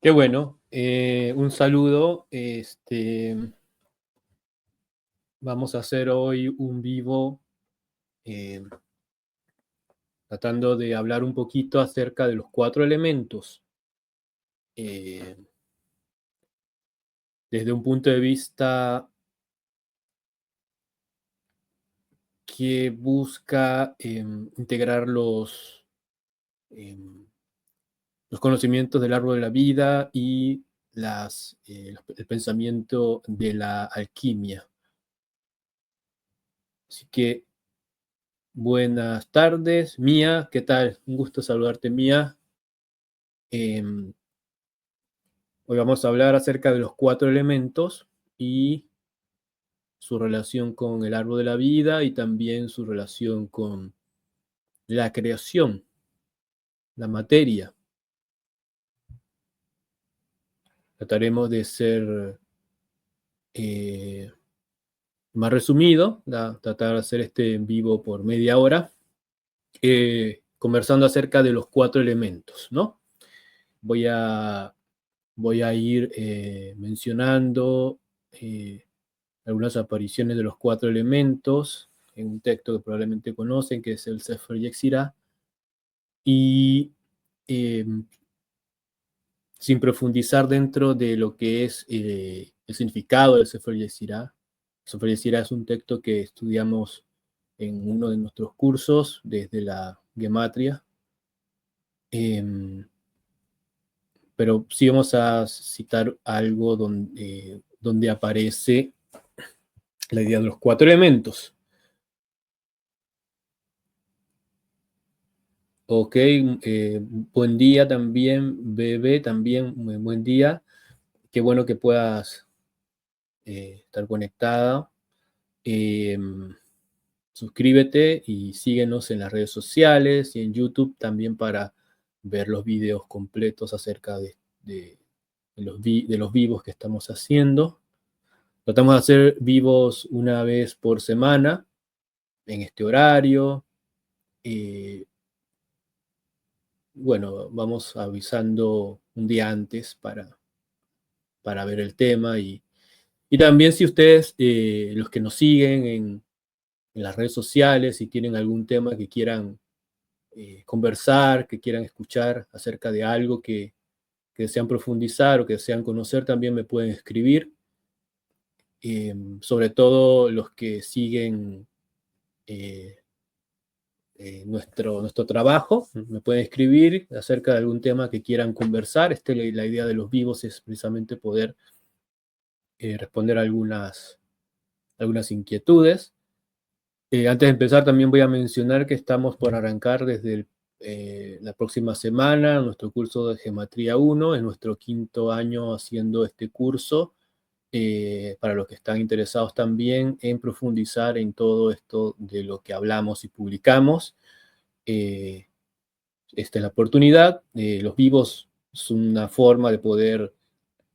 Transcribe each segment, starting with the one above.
Qué bueno. Un saludo. Vamos a hacer hoy un vivo eh, tratando de hablar un poquito acerca de los cuatro elementos, eh, desde un punto de vista que busca integrar em, los conocimientos del árbol de la vida y el pensamiento de la alquimia. Así que buenas tardes, Mía, ¿qué tal? Un gusto saludarte, Mía. Em, Hoy vamos a hablar acerca de los cuatro elementos y su relación con el árbol de la vida y también su relación con la creación, la materia. Trataremos de ser eh, más resumido, tratar de hacer este en vivo por media hora, conversando acerca de los cuatro elementos, ¿no? Voy a, voy a ir mencionando algunas apariciones de los cuatro elementos en un texto que probablemente conocen, que es el Sefer Yetzirah, y eh, sin profundizar dentro de lo que es el significado del Sefer Yetzirah. El Sefer Yetzirah es un texto que estudiamos en uno de nuestros cursos desde la Gematria, pero sí vamos a citar algo donde aparece la idea de los cuatro elementos. Ok, buen día también, Bebé, también buen día. Qué bueno que puedas estar conectada. Eh, Suscríbete y síguenos en las redes sociales y en YouTube también para ver los videos completos acerca de los vivos que estamos haciendo. Tratamos de hacer vivos una vez por semana en este horario. Eh, bueno, vamos avisando un día antes para ver el tema y también si ustedes, los que nos siguen en las redes sociales, si tienen algún tema que quieran conversar, que quieran escuchar acerca de algo que desean profundizar o que desean conocer, también me pueden escribir. Sobre todo los que siguen eh, nuestro trabajo, me pueden escribir acerca de algún tema que quieran conversar. La idea de los vivos es precisamente poder responder algunas inquietudes. Antes de empezar, también voy a mencionar que estamos por arrancar desde la próxima semana nuestro curso de Gematría 1, es nuestro quinto año haciendo este curso, para los que están interesados también en profundizar en todo esto de lo que hablamos y publicamos. Eh, Esta es la oportunidad. Los vivos es una forma de poder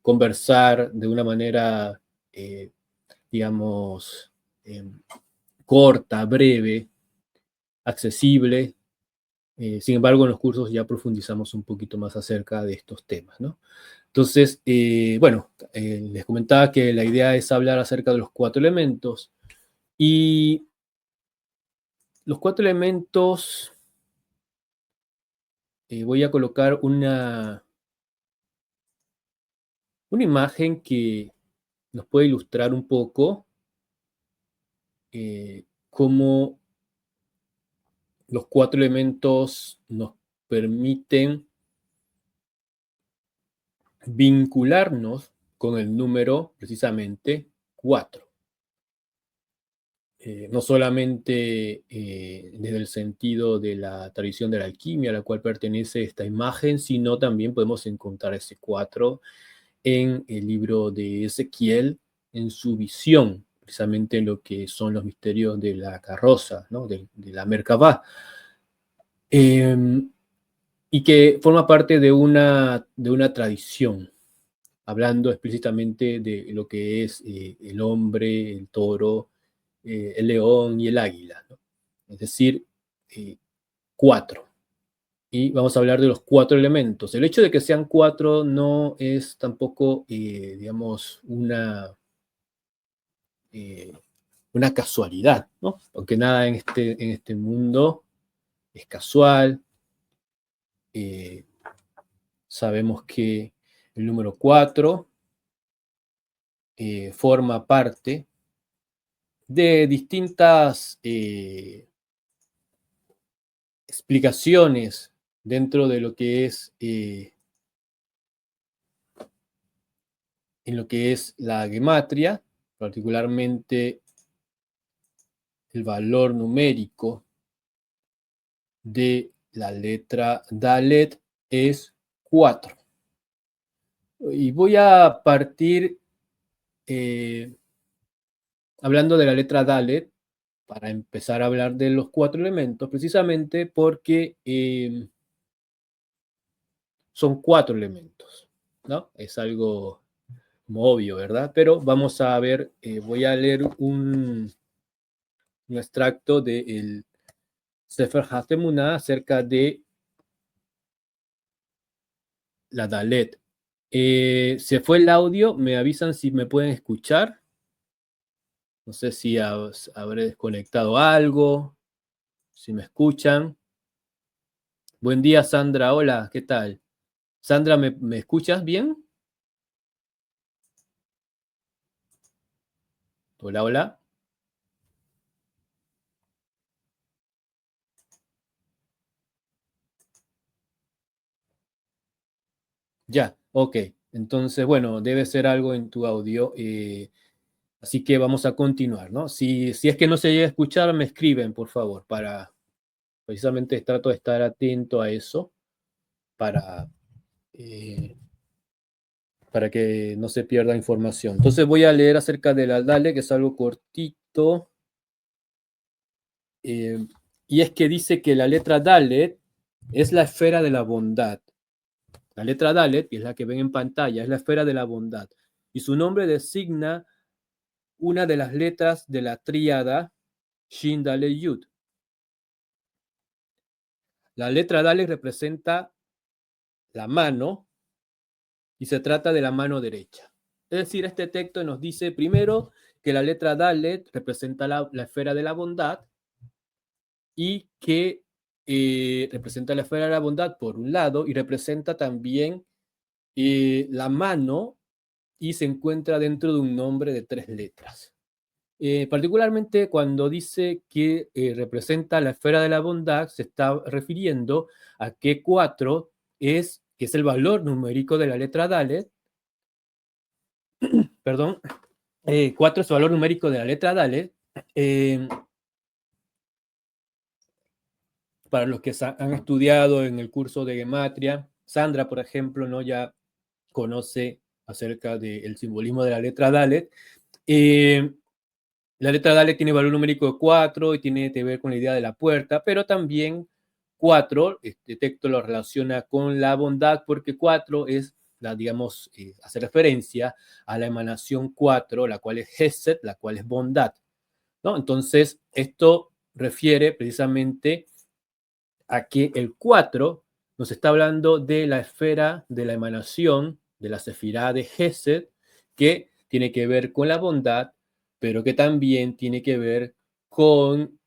conversar de una manera, eh, digamos, corta, breve, accesible. Sin embargo, en los cursos ya profundizamos un poquito más acerca de estos temas, ¿no? Entonces, bueno, les comentaba que la idea es hablar acerca de los cuatro elementos y los cuatro elementos, voy a colocar una imagen que nos puede ilustrar un poco cómo los cuatro elementos nos permiten vincularnos con el número precisamente 4. No solamente desde el sentido de la tradición de la alquimia a la cual pertenece esta imagen, sino también podemos encontrar ese 4 en el libro de Ezequiel, en su visión, precisamente en lo que son los misterios de la carroza, ¿no? de la Merkabah. Y que forma parte de una tradición, hablando explícitamente de lo que es el hombre, el toro, el león y el águila, ¿no? Es decir, 4. y vamos a hablar de los 4 elementos. El hecho de que sean 4 no es tampoco, digamos, una casualidad, ¿no? Aunque nada en este mundo es casual. Sabemos que el número 4 forma parte de distintas explicaciones dentro de lo que es en lo que es la gematria, particularmente el valor numérico de la letra Dalet es 4. Y voy a partir hablando de la letra Dalet para empezar a hablar de los 4 elementos, precisamente porque son 4 elementos, ¿no? Es algo como obvio, ¿verdad? Pero vamos a ver, voy a leer un extracto del Sefer HaTemuná acerca de la Dalet. Se fue el audio, me avisan si me pueden escuchar. No sé si habré desconectado algo, si me escuchan. Buen día, Sandra. Hola, ¿qué tal? Sandra, ¿me escuchas bien? Hola, hola. Ya, ok. Entonces, bueno, debe ser algo en tu audio. Así que vamos a continuar, ¿no? Si es que no se llega a escuchar, me escriben, por favor, precisamente trato de estar atento a eso para, eh, para que no se pierda información. Entonces voy a leer acerca de la Dale, que es algo cortito. eh, y es que dice que la letra Dalet es la esfera de la bondad. La letra Dalet, que es la que ven en pantalla, es la esfera de la bondad. Y su nombre designa una de las letras de la tríada Shin Dalet Yud. La letra Dalet representa la mano y se trata de la mano derecha. Es decir, este texto nos dice primero que la letra Dalet representa la esfera de la bondad y que representa la esfera de la bondad por un lado y representa también la mano y se encuentra dentro de un nombre de 3 letras. Particularmente cuando dice que representa la esfera de la bondad, se está refiriendo a que 4 que es el valor numérico de la letra Dalet, perdón, 4 es el valor numérico de la letra Dalet. Para los que han estudiado en el curso de gematria, Sandra, por ejemplo, ¿no? Ya conoce acerca del simbolismo de la letra Dalet. La letra Dalet tiene valor numérico de 4 y tiene que ver con la idea de la puerta, pero también 4, este texto lo relaciona con la bondad porque 4 es, digamos, hace referencia a la emanación 4, la cual es Hesed, la cual es bondad, ¿no? Entonces, esto refiere precisamente a que el 4 nos está hablando de la esfera de la emanación de la sefirá de Hesed, que tiene que ver con la bondad, pero que también tiene que ver con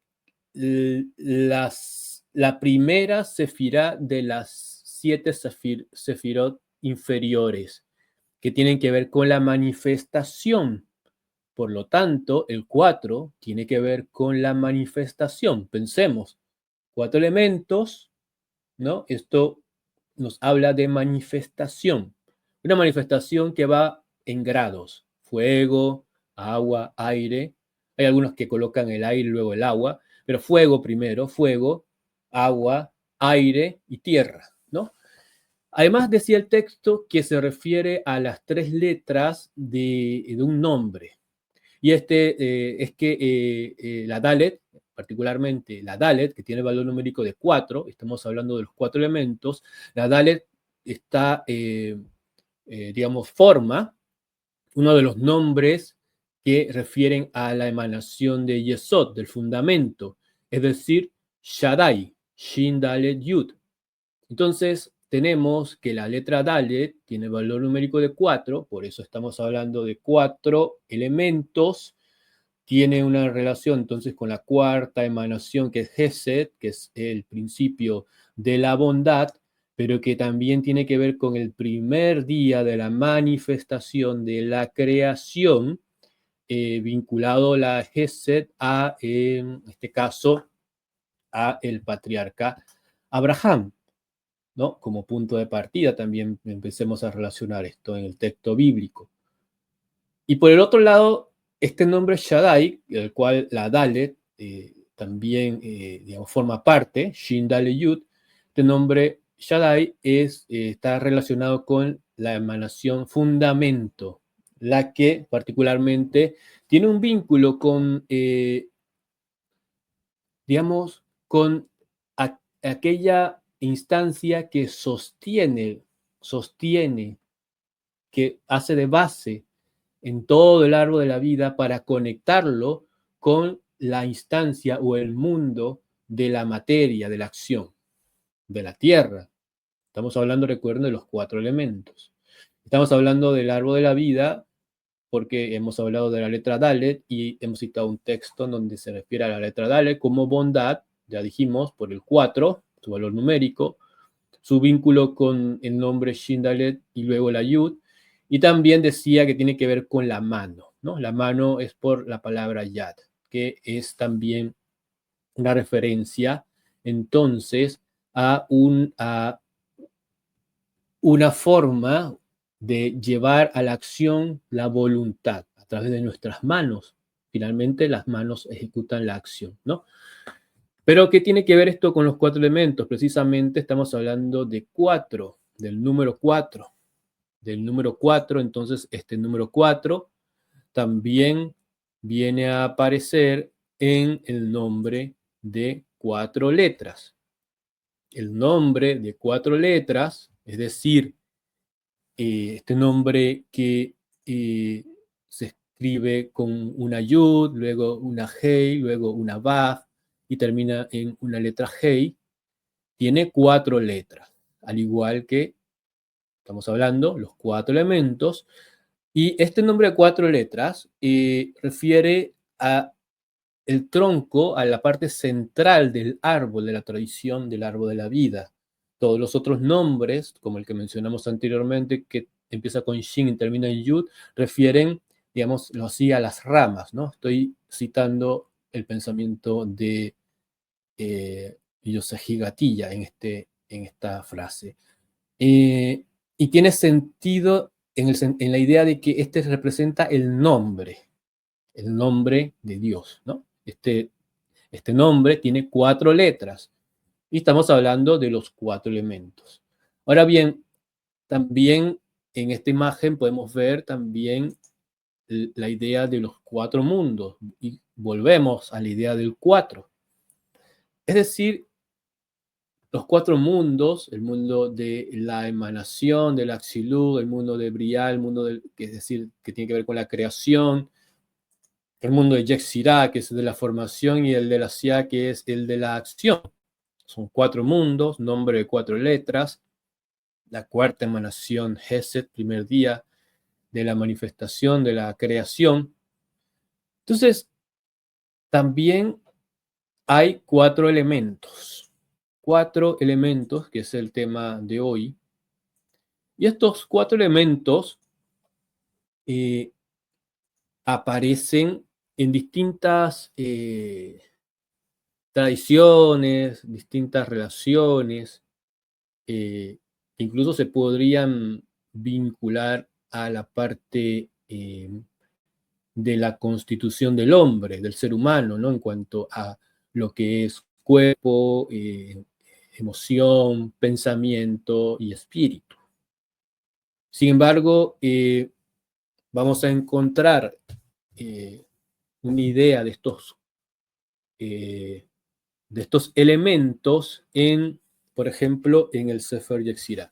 la primera sefirá de las 7 sefirot inferiores, que tienen que ver con la manifestación. Por lo tanto, el 4 tiene que ver con la manifestación. Pensemos, 4 elementos, ¿no? Esto nos habla de manifestación. Una manifestación que va en grados. Fuego, agua, aire. Hay algunos que colocan el aire y luego el agua, pero fuego primero, fuego, agua, aire y tierra, ¿no? Además decía el texto que se refiere a las 3 letras de un nombre. Y es que la Dalet, particularmente la Dalet, que tiene el valor numérico de 4, estamos hablando de los 4 elementos, la Dalet está, digamos, forma uno de los nombres que refieren a la emanación de Yesod, del fundamento, es decir, Shaddai, Shin Dalet Yud. Entonces, tenemos que la letra Dalet tiene valor numérico de 4, por eso estamos hablando de 4 elementos. Tiene una relación entonces con la cuarta emanación, que es Gesed, que es el principio de la bondad, pero que también tiene que ver con el primer día de la manifestación de la creación, vinculado la Gesed a, en este caso, a el patriarca Abraham, ¿no? Como punto de partida también empecemos a relacionar esto en el texto bíblico. Y por el otro lado, este nombre Shaddai, del cual la Dalet también digamos, forma parte, Shin Dalet Yud, este nombre Shaddai está relacionado con la emanación fundamento, la que particularmente tiene un vínculo con, digamos, con aquella instancia que sostiene, que hace de base en todo el árbol de la vida para conectarlo con la instancia o el mundo de la materia, de la acción, de la tierra. Estamos hablando, recuerden, de los 4 elementos. Estamos hablando del árbol de la vida porque hemos hablado de la letra Dalet y hemos citado un texto en donde se refiere a la letra Dalet como bondad, ya dijimos, por el 4, su valor numérico, su vínculo con el nombre Shin Dalet y luego la Yud, y también decía que tiene que ver con la mano, ¿no? La mano es por la palabra Yad, que es también una referencia entonces a una forma de llevar a la acción la voluntad a través de nuestras manos. Finalmente las manos ejecutan la acción, ¿no? Pero ¿qué tiene que ver esto con los 4 elementos? Precisamente estamos hablando de 4, del número 4. Del número 4, entonces este número 4 también viene a aparecer en el nombre de 4 letras. El nombre de 4 letras, es decir, este nombre que se escribe con una yud, luego una hei, luego una vav y termina en una letra hei, tiene 4 letras, al igual que estamos hablando los 4 elementos. Y este nombre de 4 letras refiere a el tronco, a la parte central del árbol, de la tradición del árbol de la vida. Todos los otros nombres, como el que mencionamos anteriormente, que empieza con Shin y termina en Yud, refieren, digamos, así a las ramas, ¿no? Estoy citando el pensamiento de Yosaji Gatilla en esta frase. Y tiene sentido en la idea de que este representa el nombre de Dios, ¿no? Este nombre tiene 4 letras y estamos hablando de los 4 elementos. Ahora bien, también en esta imagen podemos ver también la idea de los 4 mundos y volvemos a la idea del 4. Es decir, los 4 mundos, el mundo de la emanación, del Axilú, el mundo de Briah, el mundo que es decir, que tiene que ver con la creación, el mundo de Yetzirah, que es el de la formación, y el de la Sia, que es el de la acción. Son 4 mundos, nombre de 4 letras, la cuarta emanación, Hesed, primer día de la manifestación, de la creación. Entonces, también hay 4 elementos. 4 elementos, que es el tema de hoy. Y estos 4 elementos aparecen en distintas tradiciones, distintas relaciones, incluso se podrían vincular a la parte de la constitución del hombre, del ser humano, ¿no? En cuanto a lo que es cuerpo, emoción, pensamiento y espíritu. Sin embargo, vamos a encontrar una idea de estos elementos por ejemplo, en el Sefer Yetzirah.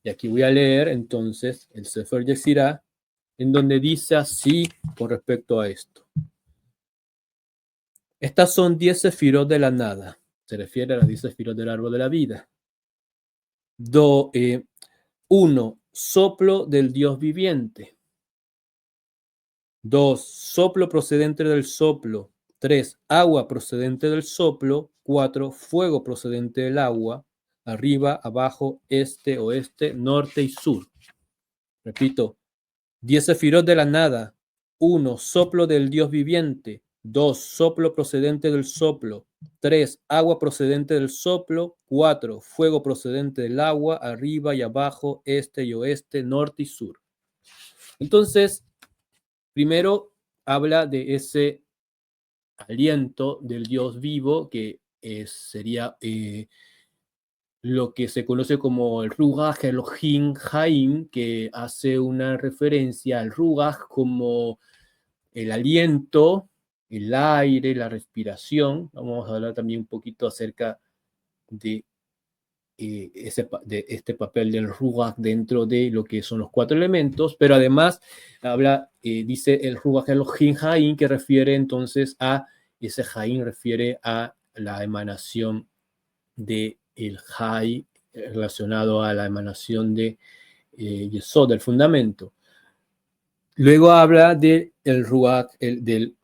Y aquí voy a leer entonces el Sefer Yetzirah, en donde dice así con respecto a esto. Estas son 10 sefirot de la nada. Se refiere a las 10 sefirot del árbol de la vida. 1. Soplo del Dios viviente. 2. Soplo procedente del soplo. 3. Agua procedente del soplo. 4. Fuego procedente del agua. Arriba, abajo, este, oeste, norte y sur. Repito, 10 sefirot de la nada. 1. Soplo del Dios viviente. 2. Soplo procedente del soplo. 3. Agua procedente del soplo. 4. Fuego procedente del agua. Arriba y abajo, este y oeste, norte y sur. Entonces, primero habla de ese aliento del Dios vivo que sería lo que se conoce como el Ruach Elohim Haim, que hace una referencia al Ruach como el aliento, el aire, la respiración. Vamos a hablar también un poquito acerca de, de este papel del Ruach dentro de lo que son los 4 elementos, pero además dice el Ruach Elohim Haim, que refiere entonces a, ese Haim refiere a la emanación de el Hay relacionado a la emanación de Yesod, del fundamento. Luego habla del Ruach,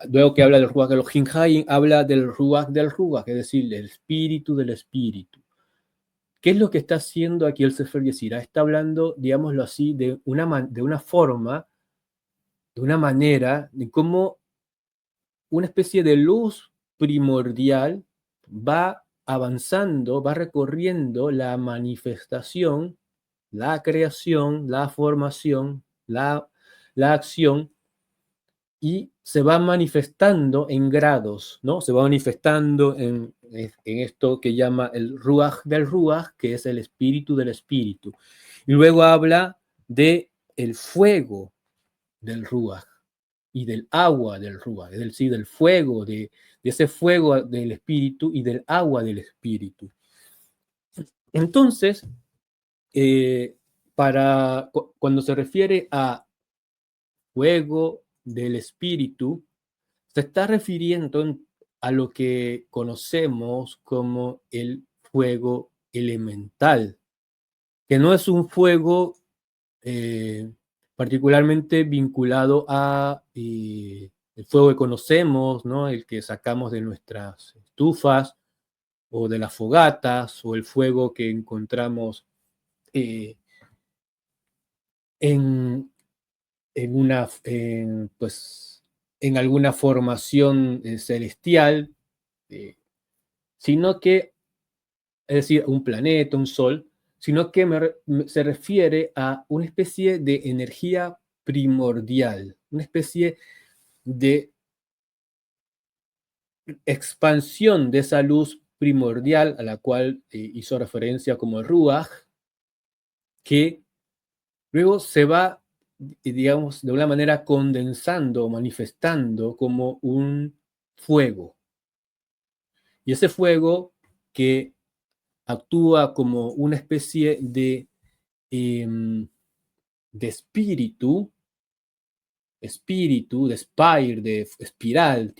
luego que habla del Ruach Elohim Haim, habla del Ruach, es decir, del espíritu del espíritu. ¿Qué es lo que está haciendo aquí el Sefer Yetzirah? Está hablando, digámoslo así, de una forma, de una manera, de cómo una especie de luz primordial va avanzando, va recorriendo la manifestación, la creación, la formación, la acción, y se va manifestando en grados, ¿no? Se va manifestando en esto que llama el Ruach del Ruach, que es el espíritu del espíritu. Y luego habla de el fuego del Ruach y del agua del Ruach, es decir, del fuego, de ese fuego del espíritu y del agua del espíritu. Entonces, cuando se refiere a fuego del espíritu, se está refiriendo a lo que conocemos como el fuego elemental, que no es un fuego particularmente vinculado a el fuego que conocemos, ¿no? El que sacamos de nuestras estufas o de las fogatas, o el fuego que encontramos eh, en, pues, en alguna formación celestial, sino que, es decir, un planeta, un sol, sino que se refiere a una especie de energía primordial, una especie de expansión de esa luz primordial a la cual hizo referencia como el Ruach, que luego se va, digamos, de una manera condensando, manifestando como un fuego. Y ese fuego que actúa como una especie de espíritu, de spire, de espiral,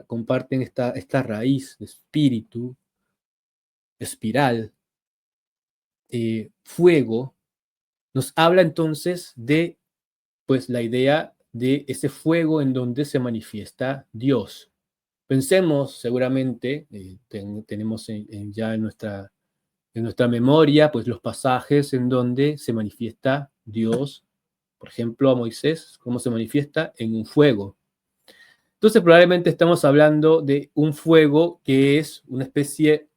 comparten esta raíz de espíritu, espiral, fuego, nos habla entonces de, pues, la idea de ese fuego en donde se manifiesta Dios. Pensemos, seguramente, tenemos ya en nuestra memoria, pues, los pasajes en donde se manifiesta Dios, por ejemplo, a Moisés, cómo se manifiesta en un fuego. Entonces, probablemente estamos hablando de un fuego que es una especie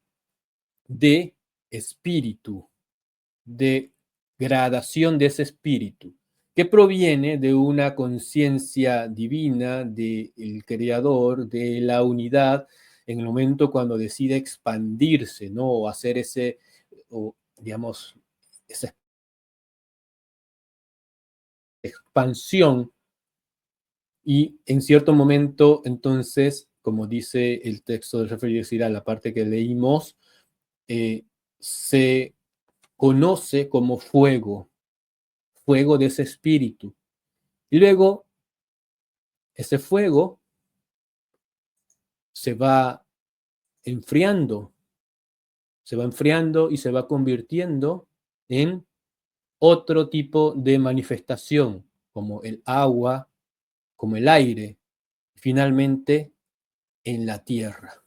de espíritu, de gradación de ese espíritu, que proviene de una conciencia divina del Creador, de la unidad, en el momento cuando decide expandirse, ¿no? O hacer digamos, esa expansión. Y en cierto momento, entonces, como dice el texto del Sefer Yetzirah, la parte que leímos, se conoce como fuego de ese espíritu. Y luego, ese fuego se va enfriando y se va convirtiendo en otro tipo de manifestación, como el agua, como el aire, finalmente en la tierra.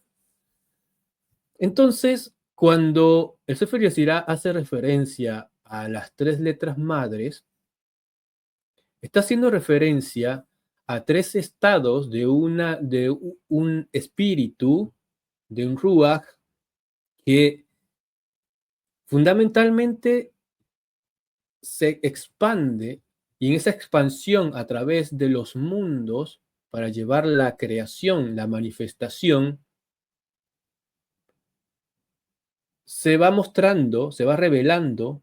Entonces, cuando el Sefer Yetzirah hace referencia a las tres letras madres, está haciendo referencia a tres estados de un espíritu, de un ruach, que fundamentalmente se expande, y en esa expansión a través de los mundos para llevar la creación, la manifestación, se va mostrando, se va revelando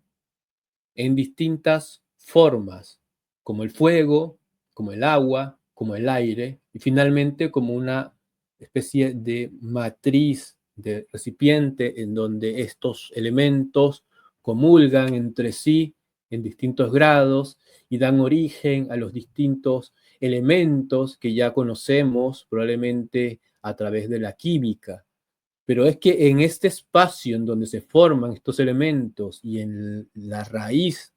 en distintas formas, como el fuego, como el agua, como el aire, y finalmente como una especie de matriz, de recipiente en donde estos elementos comulgan entre sí en distintos grados y dan origen a los distintos elementos que ya conocemos probablemente a través de la química. Pero es que en este espacio en donde se forman estos elementos y en la raíz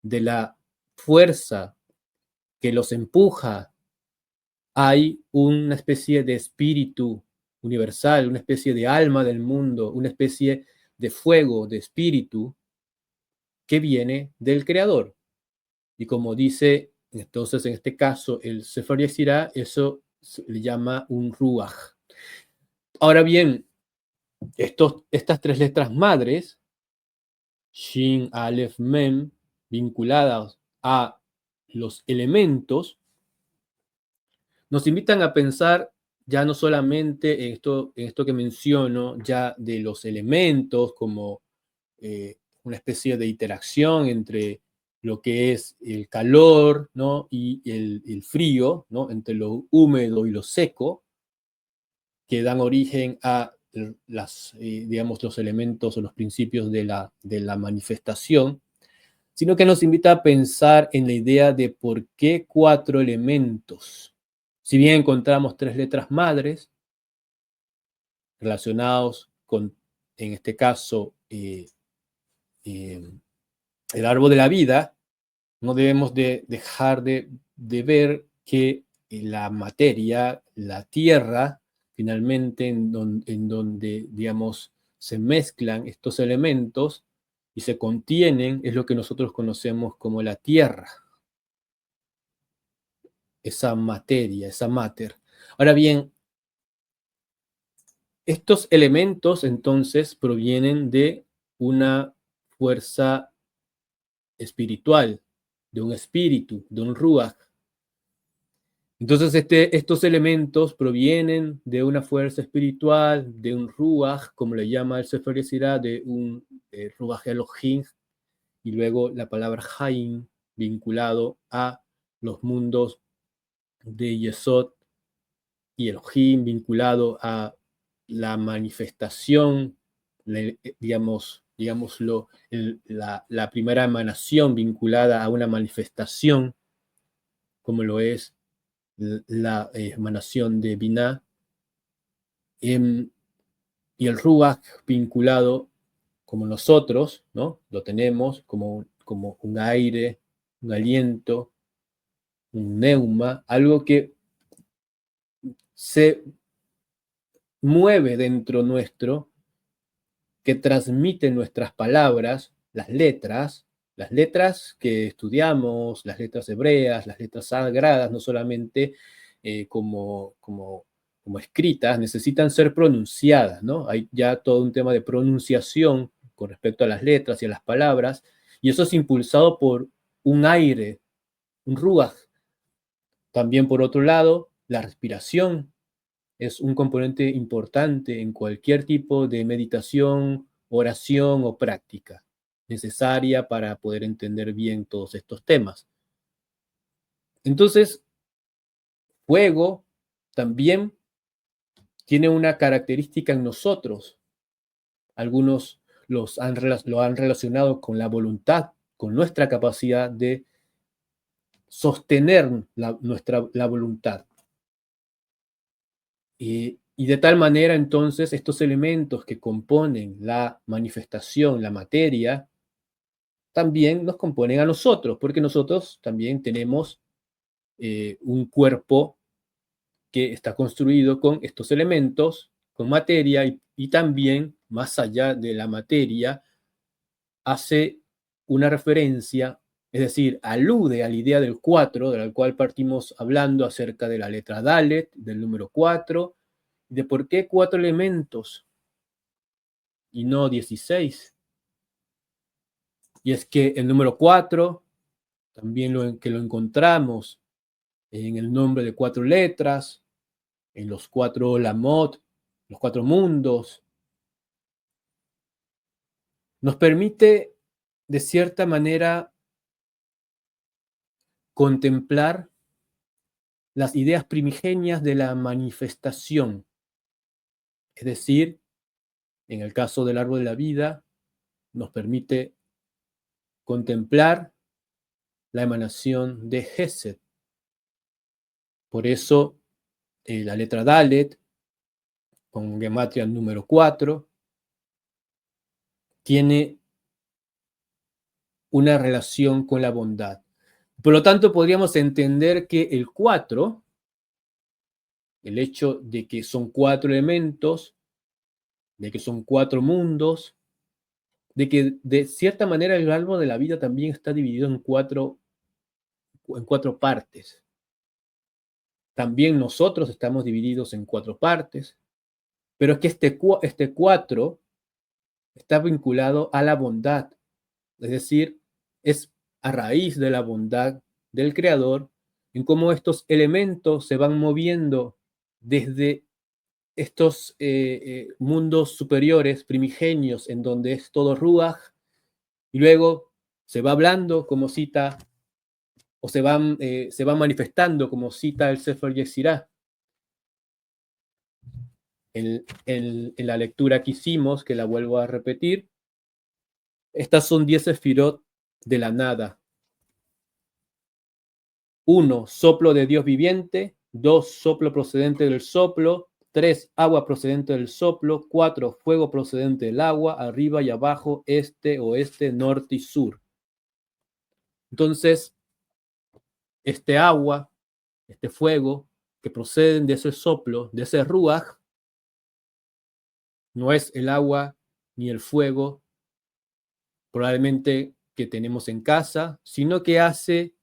de la fuerza que los empuja, hay una especie de espíritu universal, una especie de alma del mundo, una especie de fuego, de espíritu que viene del Creador. Y como dice entonces en este caso el Sefer Yetzirah, eso se le llama un ruach. Ahora bien, estas tres letras madres, Shin, Aleph, Mem, vinculadas a los elementos, nos invitan a pensar ya no solamente en esto que menciono, ya de los elementos como una especie de interacción entre lo que es el calor, ¿no? y el frío, ¿no? Entre lo húmedo y lo seco, que dan origen a digamos, los elementos o los principios de la manifestación, sino que nos invita a pensar en la idea de por qué cuatro elementos. Si bien encontramos tres letras madres relacionados con, en este caso, el árbol de la vida, no debemos de dejar de ver que la materia, la tierra, finalmente en donde, digamos, se mezclan estos elementos y se contienen, es lo que nosotros conocemos como la tierra, esa materia, esa mater. Ahora bien, estos elementos entonces provienen de una fuerza espiritual, de un espíritu, de un ruach. Entonces estos elementos provienen de una fuerza espiritual, de un ruach, como le llama el Sefer Yetzirah, de un ruach Elohim, y luego la palabra Haim vinculado a los mundos de Yesod y Elohim, vinculado a la manifestación, digámoslo, la primera emanación vinculada a una manifestación, como lo es la emanación de Binah, y el Ruach vinculado como nosotros, ¿no? Lo tenemos como un aire, un aliento, un neuma, algo que se mueve dentro nuestro, que transmite nuestras palabras, las letras que estudiamos, las letras hebreas, las letras sagradas, no solamente como escritas, necesitan ser pronunciadas, ¿no? Hay ya todo un tema de pronunciación con respecto a las letras y a las palabras, y eso es impulsado por un aire, un ruach. También, por otro lado, la respiración es un componente importante en cualquier tipo de meditación, oración o práctica necesaria para poder entender bien todos estos temas. Entonces, fuego también tiene una característica en nosotros. Algunos lo han relacionado con la voluntad, con nuestra capacidad de sostener la voluntad. Y de tal manera, entonces, estos elementos que componen la manifestación, la materia, también nos componen a nosotros, porque nosotros también tenemos un cuerpo que está construido con estos elementos, con materia y también, más allá de la materia, hace una referencia, es decir, alude a la idea del 4, de la cual partimos hablando acerca de la letra Dalet, del número 4, de por qué 4 elementos y no 16. Y es que el número 4, también que lo encontramos en el nombre de 4 letras, en los 4 Lamot, los 4 mundos, nos permite, de cierta manera, contemplar las ideas primigenias de la manifestación. Es decir, en el caso del árbol de la vida, nos permite contemplar la emanación de Gesed. Por eso, la letra Dalet, con gematria número 4, tiene una relación con la bondad. Por lo tanto, podríamos entender que el 4, el hecho de que son 4 elementos, de que son 4 mundos, de que de cierta manera el árbol de la vida también está dividido en cuatro partes. También nosotros estamos divididos en 4 partes, pero es que este 4 está vinculado a la bondad, es decir, es a raíz de la bondad del Creador en cómo estos elementos se van moviendo desde estos mundos superiores, primigenios, en donde es todo Ruach, y luego se va hablando como cita, o se van manifestando como cita el Sefer Yetzirah. En la lectura que hicimos, que la vuelvo a repetir, estas son 10 sefirot de la nada. 1, soplo de Dios viviente. 2, soplo procedente del soplo. 3, agua procedente del soplo. 4, fuego procedente del agua, arriba y abajo, este, oeste, norte y sur. Entonces, este agua, este fuego, que proceden de ese soplo, de ese ruach, no es el agua ni el fuego probablemente que tenemos en casa, sino que hace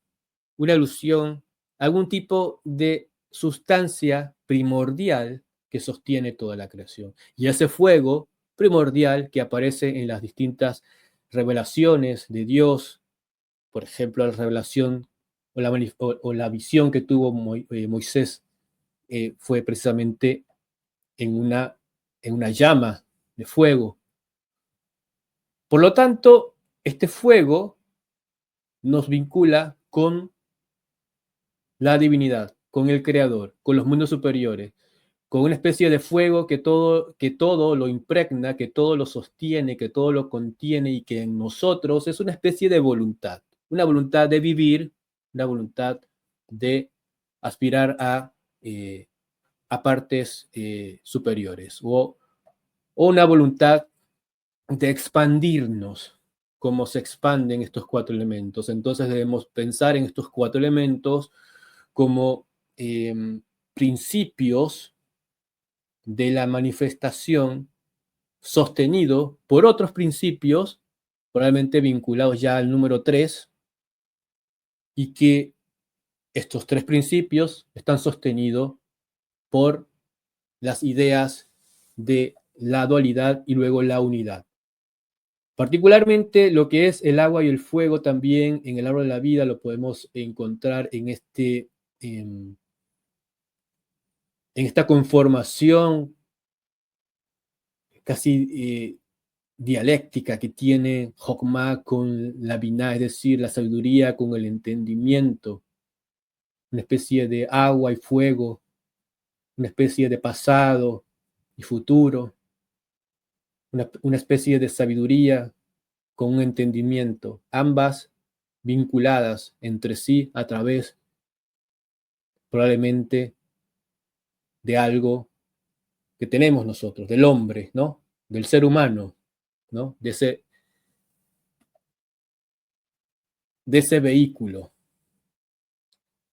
una alusión a algún tipo de sustancia primordial que sostiene toda la creación. Y ese fuego primordial que aparece en las distintas revelaciones de Dios, por ejemplo, la revelación o la visión que tuvo Moisés fue precisamente en una llama de fuego. Por lo tanto, este fuego nos vincula con la divinidad, con el Creador, con los mundos superiores, con una especie de fuego que todo lo impregna, que todo lo sostiene, que todo lo contiene y que en nosotros es una especie de voluntad, una voluntad de vivir, una voluntad de aspirar a partes superiores o una voluntad de expandirnos como se expanden estos 4 elementos. Entonces debemos pensar en estos 4 elementos como principios de la manifestación sostenido por otros principios, probablemente vinculados ya al número 3, y que estos 3 principios están sostenidos por las ideas de la dualidad y luego la unidad. Particularmente lo que es el agua y el fuego también en el árbol de la vida lo podemos encontrar en esta conformación casi dialéctica que tiene Jokmah con la Binah, es decir, la sabiduría con el entendimiento, una especie de agua y fuego, una especie de pasado y futuro, una especie de sabiduría con un entendimiento, ambas vinculadas entre sí a través probablemente de algo que tenemos nosotros, del hombre, ¿no? Del ser humano, ¿no? De de ese vehículo.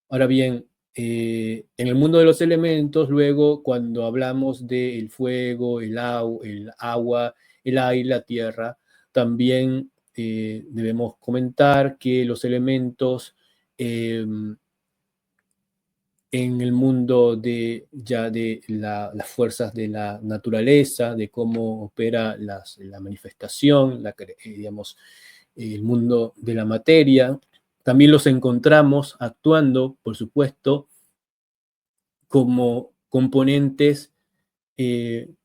Ahora bien, en el mundo de los elementos, luego cuando hablamos del fuego, el agua, el aire, la tierra, también debemos comentar que los elementos en el mundo de las fuerzas de la naturaleza, de cómo opera la manifestación, digamos, el mundo de la materia. También los encontramos actuando, por supuesto, como componentes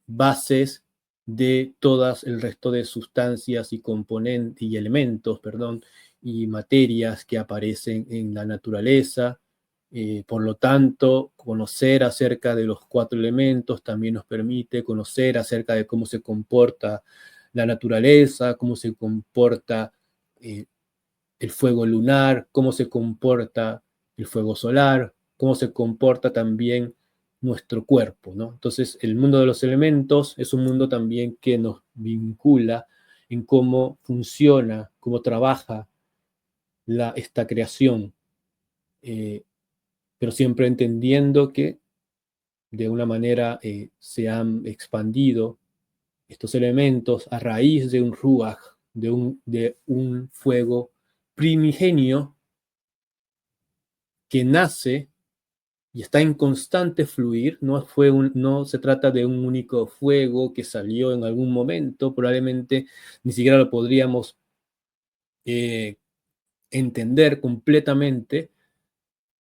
bases de todas el resto de sustancias y componentes y elementos, perdón, y materias que aparecen en la naturaleza. Por lo tanto, conocer acerca de los 4 elementos también nos permite conocer acerca de cómo se comporta la naturaleza, cómo se comporta eh, el fuego lunar, cómo se comporta el fuego solar, cómo se comporta también nuestro cuerpo, ¿no? Entonces, el mundo de los elementos es un mundo también que nos vincula en cómo funciona, cómo trabaja esta creación, eh, pero siempre entendiendo que de una manera se han expandido estos elementos a raíz de un ruach, de un fuego primigenio que nace y está en constante fluir, no se trata de un único fuego que salió en algún momento, probablemente ni siquiera lo podríamos eh, entender completamente,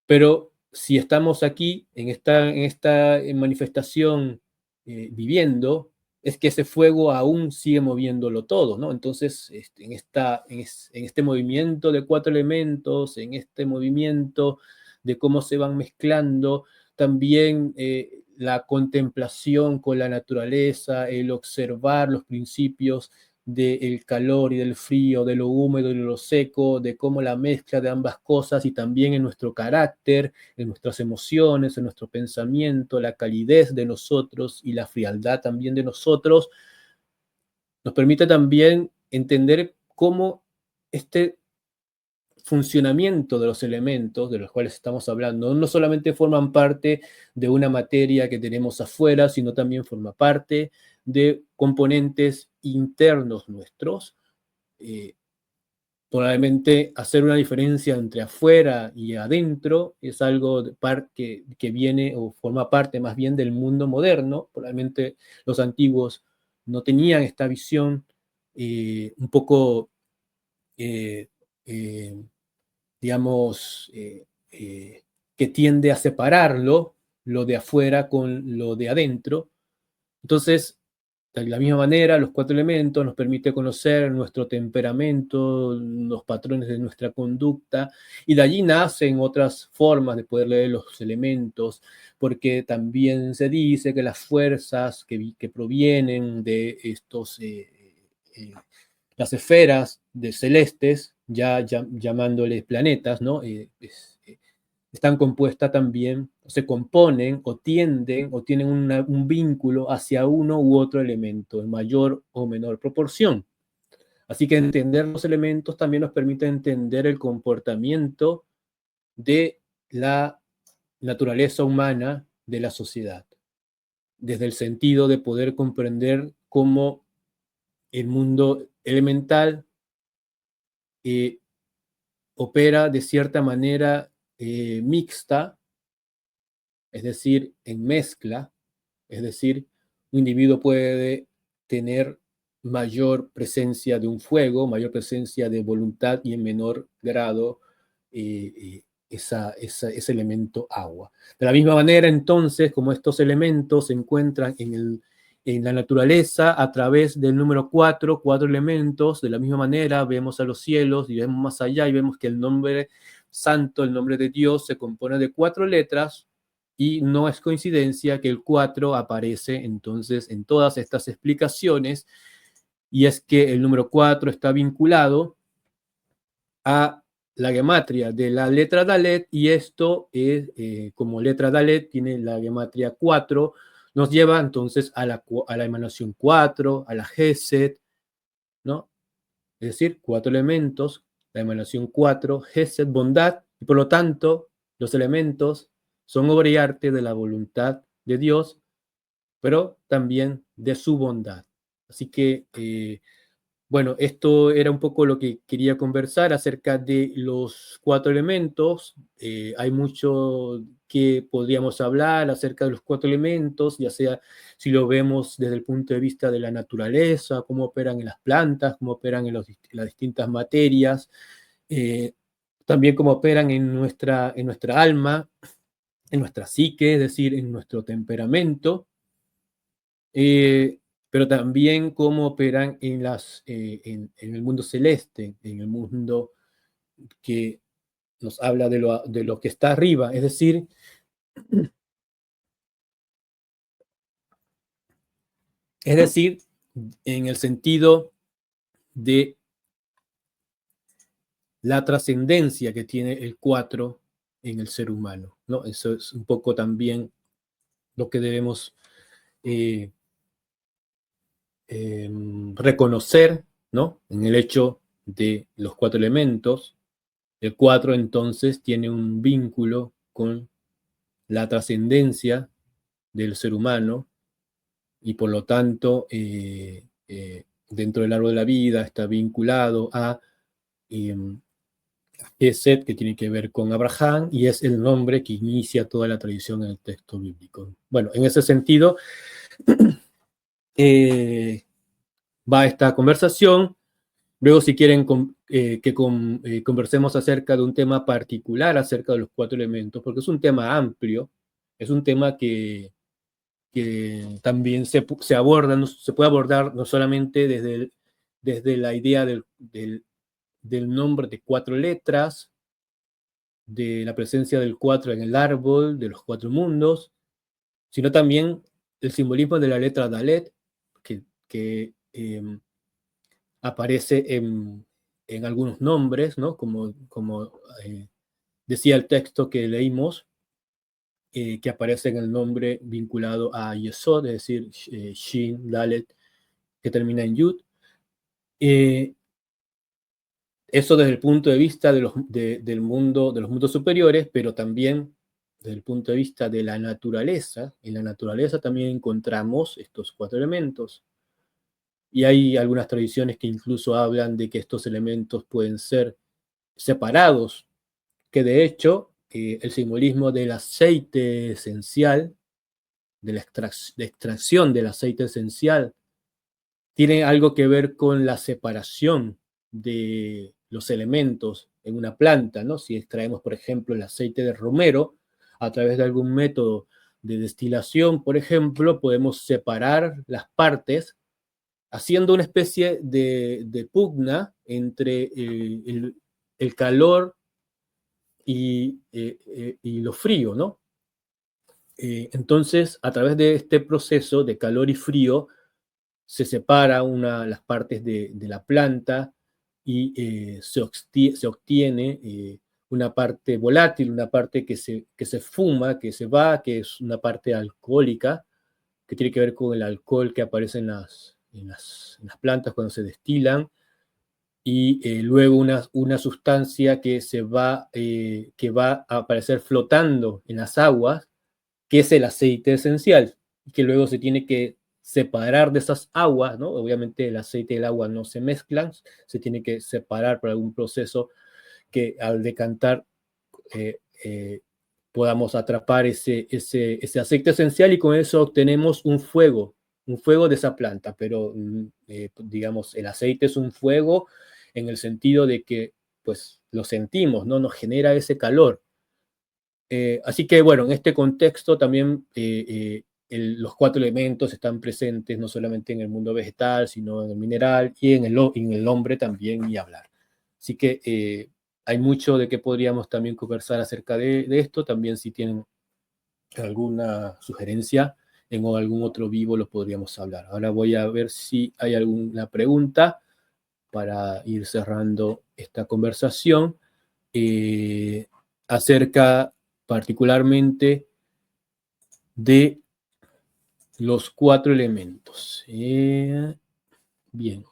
pero si estamos aquí en esta manifestación viviendo, es que ese fuego aún sigue moviéndolo todo, ¿no? Entonces, en este movimiento de 4 elementos, en este movimiento de cómo se van mezclando, también la contemplación con la naturaleza, el observar los principios del calor y del frío, de lo húmedo y de lo seco, de cómo la mezcla de ambas cosas y también en nuestro carácter, en nuestras emociones, en nuestro pensamiento, la calidez de nosotros y la frialdad también de nosotros, nos permite también entender cómo este funcionamiento de los elementos de los cuales estamos hablando no solamente forman parte de una materia que tenemos afuera, sino también forma parte de componentes internos nuestros. Eh, Probablemente hacer una diferencia entre afuera y adentro es algo que viene o forma parte más bien del mundo moderno. Probablemente los antiguos no tenían esta visión un poco eh, eh, digamos, que tiende a separarlo, lo de afuera con lo de adentro. Entonces, de la misma manera, los 4 elementos nos permite conocer nuestro temperamento, los patrones de nuestra conducta, y de allí nacen otras formas de poder leer los elementos, porque también se dice que las fuerzas que provienen de estos las esferas de celestes, llamándoles planetas, ¿no? Están compuestas también, se componen o tienden o tienen un vínculo hacia uno u otro elemento en mayor o menor proporción. Así que entender los elementos también nos permite entender el comportamiento de la naturaleza humana de la sociedad, desde el sentido de poder comprender cómo el mundo elemental eh, opera de cierta manera mixta, es decir, en mezcla, es decir, un individuo puede tener mayor presencia de un fuego, mayor presencia de voluntad y en menor grado ese elemento agua. De la misma manera, entonces, como estos elementos se encuentran en la naturaleza a través del número 4 elementos, de la misma manera vemos a los cielos y vemos más allá y vemos que el nombre santo, el nombre de Dios, se compone de 4 letras y no es coincidencia que el 4 aparece entonces en todas estas explicaciones, y es que el número 4 está vinculado a la gematria de la letra Dalet, y esto es, como letra Dalet tiene la gematria 4, nos lleva entonces a la emanación 4, a la Geset, ¿no? Es decir, 4 elementos la emanación 4, Gesed, bondad, y por lo tanto los elementos son obra y arte de la voluntad de Dios, pero también de su bondad. Así que, bueno, esto era un poco lo que quería conversar acerca de los 4 elementos. Hay mucho que podríamos hablar acerca de los 4 elementos, ya sea si lo vemos desde el punto de vista de la naturaleza, cómo operan en las plantas, cómo operan en las distintas materias, eh, también cómo operan en nuestra alma, en nuestra psique, es decir, en nuestro temperamento, pero también cómo operan en el mundo celeste, en el mundo que nos habla de lo que está arriba, es decir, en el sentido de la trascendencia que tiene el 4 en el ser humano, ¿no? Eso es un poco también lo que debemos eh, reconocer, ¿no? En el hecho de los 4 elementos. El 4 entonces tiene un vínculo con la trascendencia del ser humano y por lo tanto dentro del árbol de la vida está vinculado a eh, Gesed, que tiene que ver con Abraham, y es el nombre que inicia toda la tradición en el texto bíblico. Bueno, en ese sentido va esta conversación. Luego, si quieren conversemos acerca de un tema particular, acerca de los 4 elementos, porque es un tema amplio, es un tema que también se aborda, se puede abordar no solamente desde la idea del nombre de 4 letras, de la presencia del 4 en el árbol, de los 4 mundos, sino también el simbolismo de la letra Dalet, que aparece en algunos nombres, ¿no? Como decía el texto que leímos, que aparece en el nombre vinculado a Yesod, es decir, Shin, Dalet, que termina en Yud. Eso desde el punto de vista del mundo, de los mundos superiores, pero también desde el punto de vista de la naturaleza. En la naturaleza también encontramos estos 4 elementos. Y hay algunas tradiciones que incluso hablan de que estos elementos pueden ser separados, que de hecho el simbolismo del aceite esencial, de la extracción del aceite esencial, tiene algo que ver con la separación de los elementos en una planta, ¿no? Si extraemos, por ejemplo, el aceite de romero a través de algún método de destilación, por ejemplo, podemos separar las partes haciendo una especie de pugna entre el calor y lo frío, ¿no? Entonces, a través de este proceso de calor y frío, se separa las partes de la planta y se obtiene una parte volátil, una parte que se fuma, que se va, que es una parte alcohólica, que tiene que ver con el alcohol que aparece en las plantas cuando se destilan, y luego una sustancia que va a aparecer flotando en las aguas, que es el aceite esencial, y que luego se tiene que separar de esas aguas, ¿no? Obviamente el aceite y el agua no se mezclan, se tiene que separar por algún proceso que al decantar eh, eh, podamos atrapar ese aceite esencial y con eso obtenemos un fuego de esa planta, pero digamos, el aceite es un fuego en el sentido de que pues lo sentimos, ¿no? Nos genera ese calor. Así que bueno, en este contexto también los 4 elementos están presentes no solamente en el mundo vegetal, sino en el mineral y en el hombre también y hablar. Así que hay mucho de que podríamos también conversar acerca de esto. También si tienen alguna sugerencia en algún otro vivo lo podríamos hablar. Ahora voy a ver si hay alguna pregunta para ir cerrando esta conversación acerca particularmente de los 4 elementos. Bien.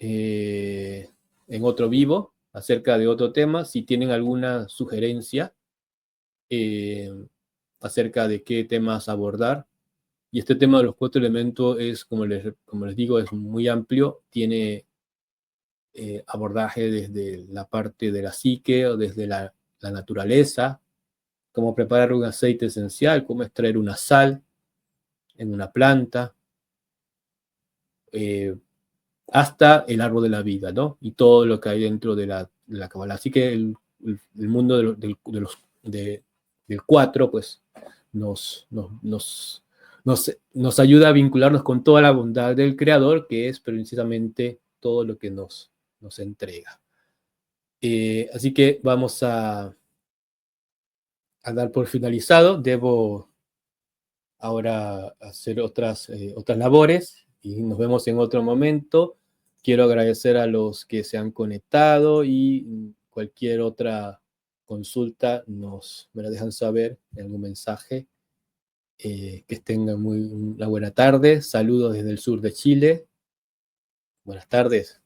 en otro vivo acerca de otro tema. Si tienen alguna sugerencia acerca de qué temas abordar. Y este tema de los 4 elementos es, como les digo, es muy amplio. Tiene abordaje desde la parte de la psique o desde la naturaleza, cómo preparar un aceite esencial, cómo extraer una sal en una planta, hasta el árbol de la vida, ¿no? Y todo lo que hay dentro de la Kabbalah. Así que el mundo del 4, pues, nos ayuda a vincularnos con toda la bondad del Creador, que es precisamente todo lo que nos entrega. Así que vamos a dar por finalizado. Debo ahora hacer otras labores y nos vemos en otro momento. Quiero agradecer a los que se han conectado y cualquier otra consulta me la dejan saber en algún mensaje. Que tengan una buena tarde. Saludos desde el sur de Chile. Buenas tardes.